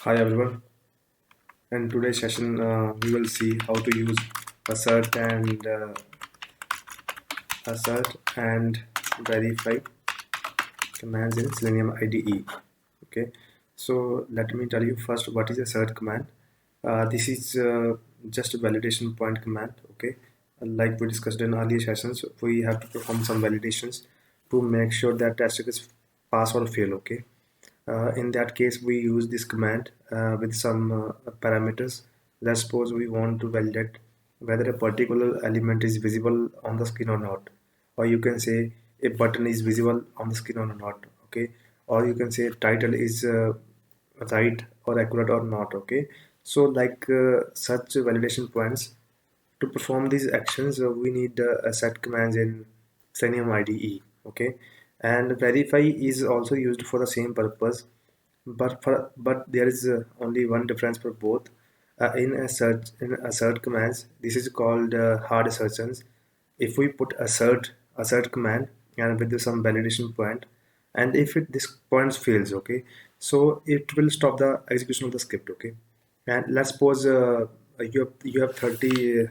Hi everyone. In today's session, we will see how to use assert and assert and verify commands in Selenium IDE. Okay, so let me tell you first what is assert command. This is just a validation point command. Okay, like we discussed in earlier sessions, we have to perform some validations to make sure that test is pass or fail. Okay, in that case, we use this command with some parameters. Let's suppose we want to validate whether a particular element is visible on the screen or not, or you can say a button is visible on the screen or not. Okay, or you can say title is right or accurate or not. Okay, so like such validation points to perform these actions, we need set commands in Selenium IDE. Okay, and verify is also used for the same purpose, but there is only one difference for both. In assert commands, this is called hard assertions. If we put assert command and with some validation point, and if this point fails, okay, so it will stop the execution of the script. Okay, and let's suppose you have 30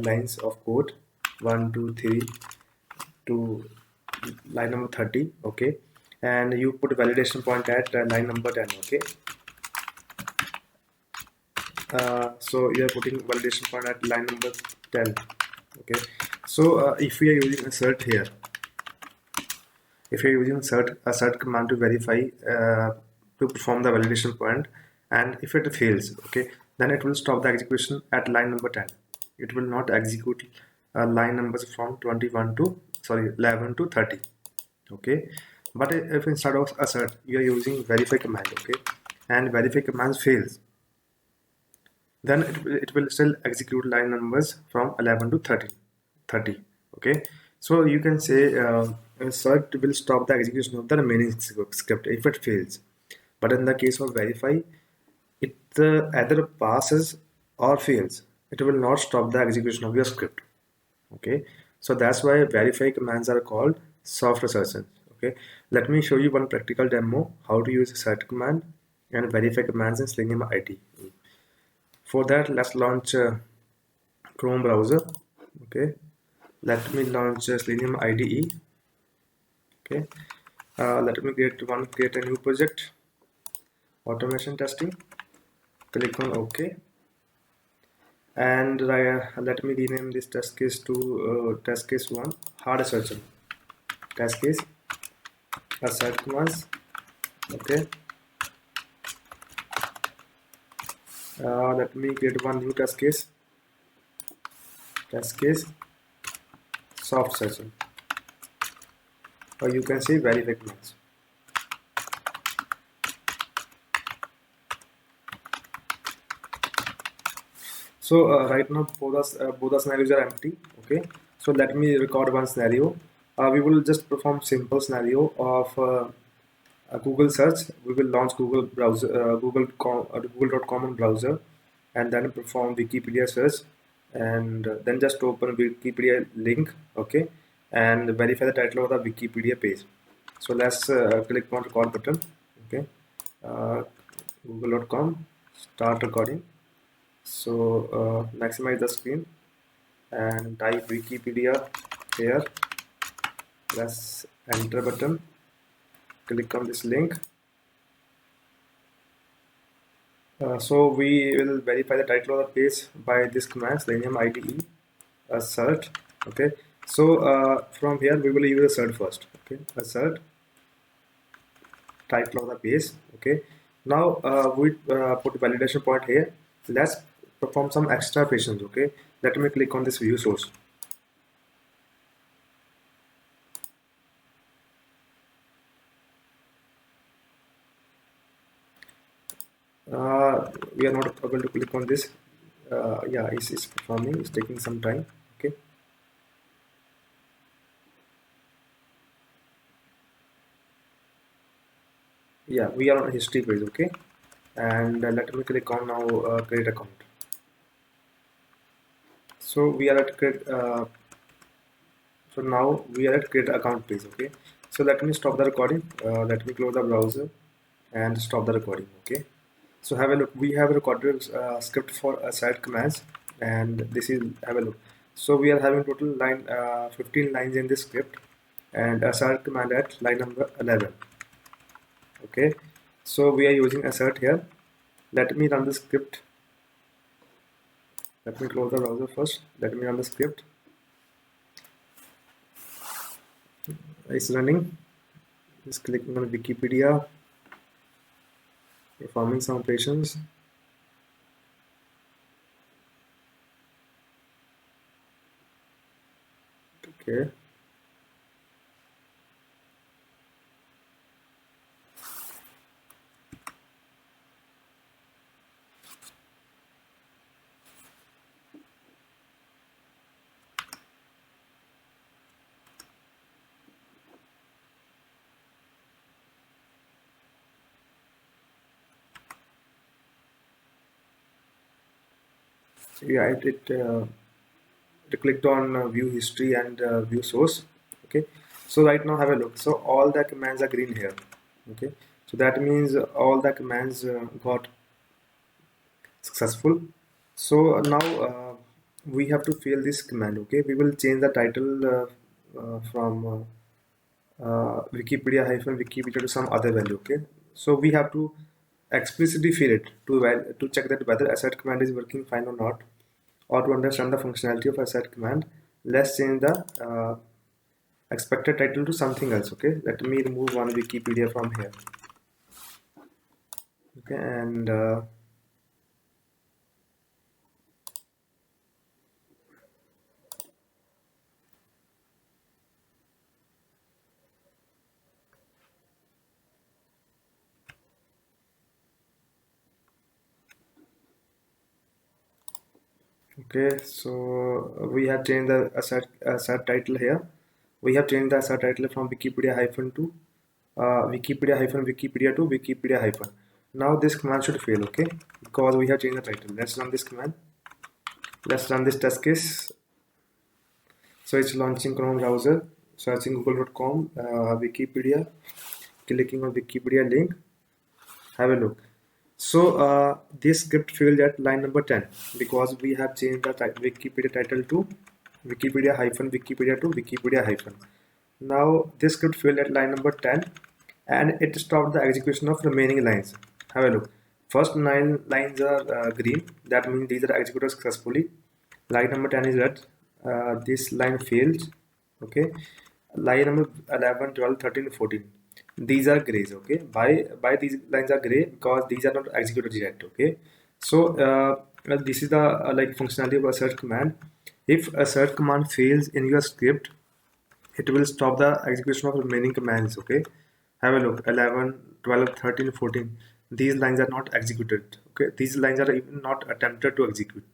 lines of code, 1 2 3 to line number 30. Okay, and you put validation point at line number 10. Okay, so you are putting validation point at line number 10. Okay, so if we are using assert here, if you're using assert command to verify to perform the validation point, and if it fails, okay, then it will stop the execution at line number 10. It will not execute line numbers from 21 to, sorry, 11 to 30. Okay, but if instead of assert you are using verify command, okay, and verify command fails, then it will still execute line numbers from 11 to 30. Okay, so you can say assert will stop the execution of the remaining script if it fails, but in the case of verify, it either passes or fails. It will not stop the execution of your script. Okay, so that's why verify commands are called soft assertions. Okay, let me show you one practical demo how to use assert command and verify commands in Selenium IDE. For that, let's launch Chrome browser. Okay, let me launch Selenium IDE. Okay, let me create a new project, automation testing. Click on OK, and let me rename this test case to test case 1 hard assertion. Test case assert commands. Okay, let me create one new test case soft assertion, or you can say verify commands. So right now both the scenarios are empty. Okay, so let me record one scenario. We will just perform simple scenario of a Google search. We will launch Google browser, Google.com on browser, and then perform Wikipedia search, and then just open Wikipedia link. Okay, and verify the title of the Wikipedia page. So let's click on record button. Okay, uh, Google.com, start recording. So maximize the screen and type Wikipedia here. Press enter button. Click on this link. So we will verify the title of the page by this command Selenium IDE assert. Okay. So from here we will use assert first. Okay. Assert title of the page. Okay. Now we put validation point here. Let's perform some extra operations. Okay. Let me click on this view source. We are not able to click on this. Yeah, it's performing, it's taking some time. Okay, yeah, we are on history page. Okay, and let me click on now create account. So we are at create so now we are at create account page. Okay, so let me stop the recording. Let me close the browser and stop the recording. Okay, So have a look. We have recorded script for assert commands, and this is, have a look. So we are having total 15 lines in this script, and assert command at line number 11. Okay, so we are using assert here. Let me run the script. Let me close the browser first. Let me run the script. It's running. Just clicking on Wikipedia, performing some operations. Okay. Yeah, it clicked on view history and view source. Okay, so right now have a look. So all the commands are green here. Okay, so that means all the commands got successful. So now we have to fill this command. Okay, we will change the title from Wikipedia hyphen Wikipedia to some other value. Okay, so we have to explicitly fill it to check that whether assert command is working fine or not, or to understand the functionality of assert command. Let's change the expected title to something else. Okay, let me remove one Wikipedia from here. Okay, and okay, so we have changed the assert title here. We have changed the assert title from Wikipedia hyphen to Wikipedia hyphen Wikipedia to Wikipedia hyphen. Now this command should fail, okay, because we have changed the title. Let's run this command. Let's run this test case. So it's launching Chrome browser, searching google.com, Wikipedia, clicking on Wikipedia link. Have a look. So this script failed at line number 10 because we have changed the Wikipedia title to Wikipedia hyphen Wikipedia to Wikipedia hyphen. Now this script failed at line number 10 and it stopped the execution of remaining lines. Have a look. First 9 lines are green, that means these are executed successfully. Line number 10 is red, this line failed. Okay, line number 11, 12, 13, 14, these are grays. Okay, by these lines are gray because these are not executed yet. Okay, so this is the like functionality of assert command. If assert command fails in your script, it will stop the execution of remaining commands. Okay, have a look. 11, 12, 13, 14, these lines are not executed. Okay, these lines are even not attempted to execute.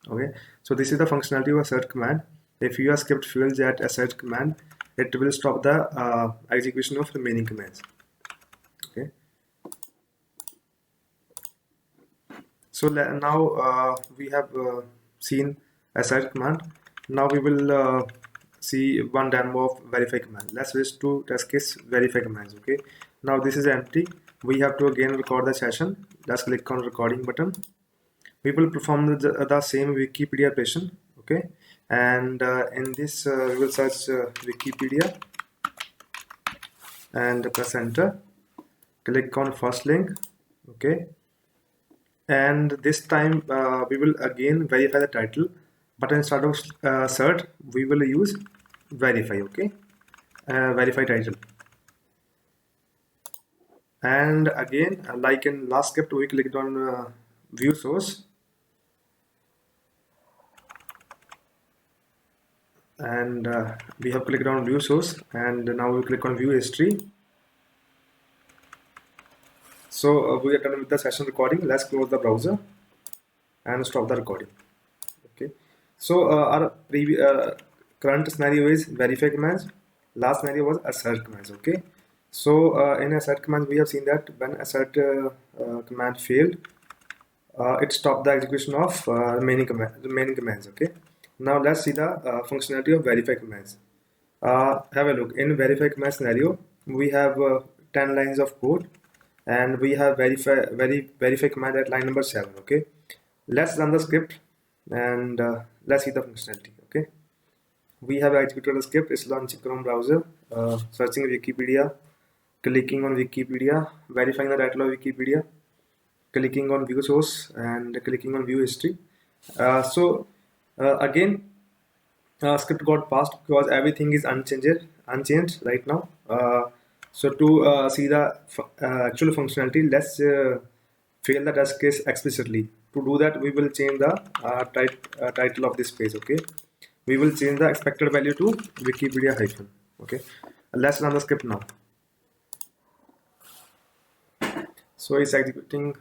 Okay, so this is the functionality of assert command. If your script fails at assert command, it will stop the execution of remaining commands. Okay, so now we have seen assert command. Now we will see one demo of verify command. Let's switch to test case verify commands. Okay, now this is empty. We have to again record the session. Let's click on recording button. We will perform the same Wikipedia operation. Okay, and in this we will search Wikipedia and press enter. Click on first link. Okay, and this time we will again verify the title, but instead of assert we will use verify. Okay, verify title. And again, like in last script, we clicked on view source, and we have clicked on view source, and now we click on view history. So we are done with the session recording. Let's close the browser and stop the recording. Okay, so our current scenario is verify commands. Last scenario was assert commands. Okay, so in assert commands we have seen that when assert command failed, it stopped the execution of remaining commands. Okay, now let's see the functionality of verify commands. Have a look. In verify command scenario, we have 10 lines of code. and we have verify command at line number 7. Okay, let's run the script and let's see the functionality. Okay, we have executed the script. It's launching Chrome browser, searching Wikipedia, clicking on Wikipedia, verifying the title of Wikipedia, clicking on view source, and clicking on view history. Again, script got passed because everything is unchanged right now. So to see the actual functionality, let's fail the test case explicitly. To do that, we will change the title of this page. Okay, we will change the expected value to Wikipedia hyphen. Okay, let's run the script now. So it's executing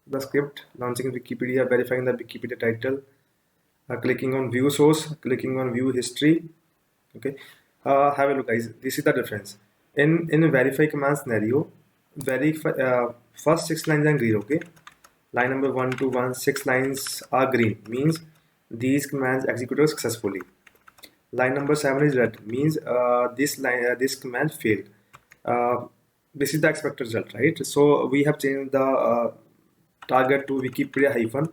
the script, launching Wikipedia, verifying the Wikipedia title, clicking on view source, clicking on view history. Okay, have a look, guys. This is the difference. In a verify command scenario, verify first 6 lines are green. Okay, line number 1 to 1, 6 lines are green, means these commands executed successfully. Line number 7 is red, means this command failed. This is the expected result, right? So we have changed the target to Wikipedia hyphen,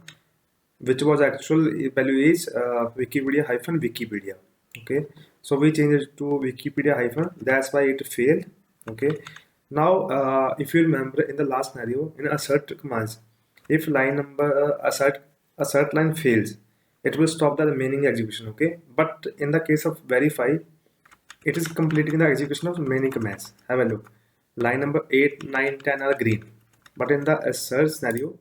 which was actual value is Wikipedia hyphen Wikipedia. Okay, so we changed it to Wikipedia hyphen, that's why it failed. Okay, now if you remember in the last scenario, in assert commands, if line number assert line fails, it will stop the remaining execution. Okay, but in the case of verify, it is completing the execution of remaining commands. Have a look. Line number 8, 9, 10 are green, but in the assert scenario,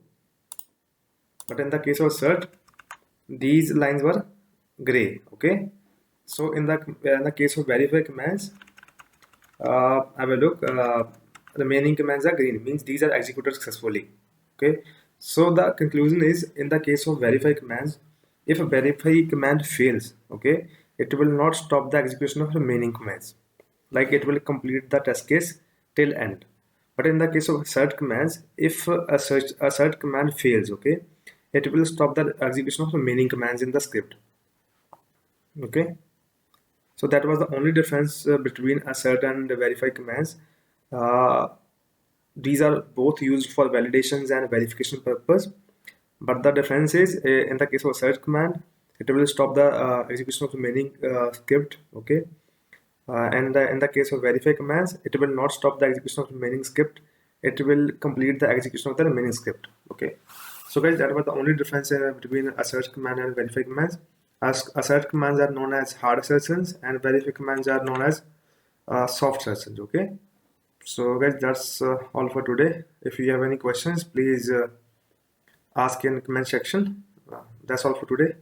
but in the case of assert, these lines were gray. Okay, so in the case of verify commands, have a look. Remaining commands are green, means these are executed successfully. Okay, so the conclusion is, in the case of verify commands, if a verify command fails, okay, it will not stop the execution of remaining commands, like it will complete the test case till end. But in the case of assert commands, if assert command fails, okay, it will stop the execution of remaining commands in the script. Okay, so that was the only difference between assert and verify commands. uh, these are both used for validations and verification purpose, but the difference is, in the case of assert command, it will stop the execution of remaining script. Okay, and in the case of verify commands, it will not stop the execution of remaining script, it will complete the execution of the remaining script. Okay, so guys, that was the only difference between assert command and verify commands. Assert commands are known as hard assertions and verify commands are known as soft assertions. Okay, so guys, that's all for today. If you have any questions, please ask in comment section. That's all for today.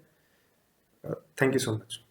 Thank you so much.